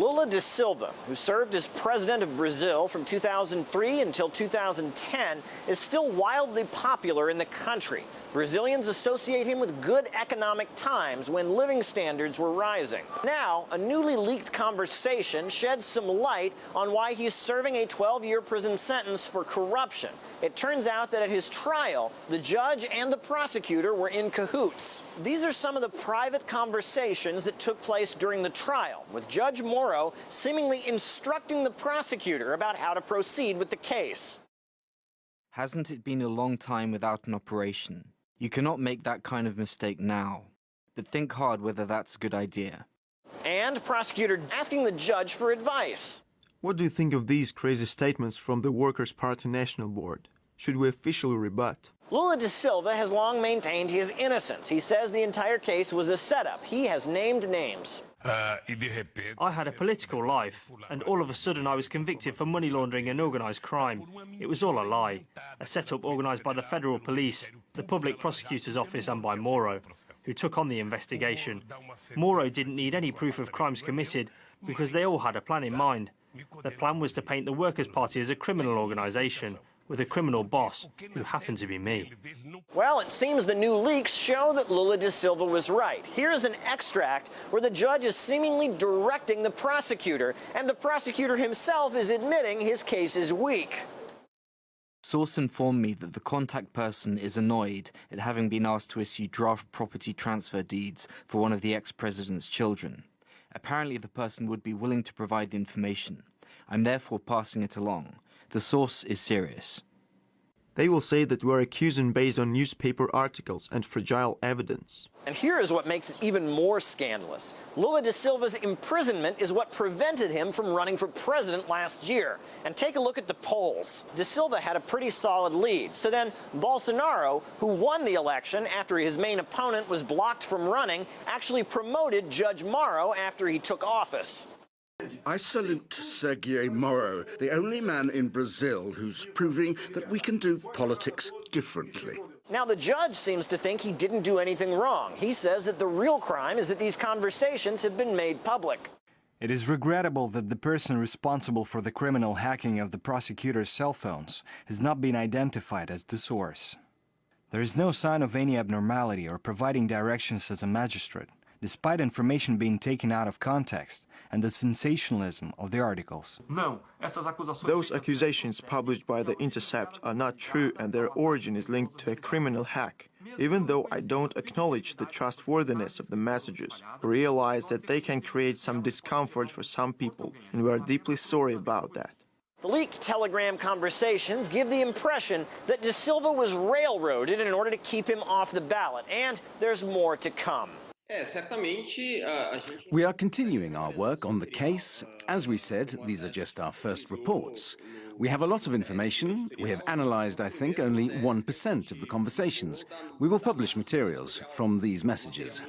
Lula da Silva, who served as president of Brazil from 2003 until 2010, is still wildly popular in the country. Brazilians associate him with good economic times when living standards were rising. Now, a newly leaked conversation sheds some light on why he's serving a 12-year prison sentence for corruption. It turns out that at his trial, the judge and the prosecutor were in cahoots. These are some of the private conversations that took place during the trial, with Judge Moro seemingly instructing the prosecutor about how to proceed with the case. Hasn't it been a long time without an operation? You cannot make that kind of mistake now, but think hard whether that's a good idea. And prosecutor asking the judge for advice. What do you think of these crazy statements from the Workers' Party National Board? Should we officially rebut? Lula da Silva has long maintained his innocence. He says the entire case was a setup. He has named names. I had a political life, and all of a sudden I was convicted for money laundering and organised crime. It was all a lie, a setup organised by the federal police, the public prosecutor's office and by Moro, who took on the investigation. Moro didn't need any proof of crimes committed because they all had a plan in mind. The plan was to paint the Workers' Party as a criminal organisation, with a criminal boss, who happened to be me. Well, it seems the new leaks show that Lula da Silva was right. Here's an extract where the judge is seemingly directing the prosecutor, and the prosecutor himself is admitting his case is weak. Source informed me that the contact person is annoyed at having been asked to issue draft property transfer deeds for one of the ex-president's children. Apparently the person would be willing to provide the information. I'm therefore passing it along. The source is serious. They will say that we are accusing based on newspaper articles and fragile evidence. And here is what makes it even more scandalous. Lula da Silva's imprisonment is what prevented him from running for president last year. And take a look at the polls. Da Silva had a pretty solid lead. So then Bolsonaro, who won the election after his main opponent was blocked from running, actually promoted Judge Moro after he took office. I salute Sergio Moro, the only man in Brazil who's proving that we can do politics differently. Now, the judge seems to think he didn't do anything wrong. He says that the real crime is that these conversations have been made public. It is regrettable that the person responsible for the criminal hacking of the prosecutor's cell phones has not been identified as the source. There is no sign of any abnormality or providing directions to the magistrate, despite information being taken out of context and the sensationalism of the articles. Those accusations published by The Intercept are not true, and their origin is linked to a criminal hack. Even though I don't acknowledge the trustworthiness of the messages, I realize that they can create some discomfort for some people, and we are deeply sorry about that. The leaked Telegram conversations give the impression that Da Silva was railroaded in order to keep him off the ballot, and there's more to come. We are continuing our work on the case. As we said, these are just our first reports. We have a lot of information. We have analyzed, I think, only 1% of the conversations. We will publish materials from these messages.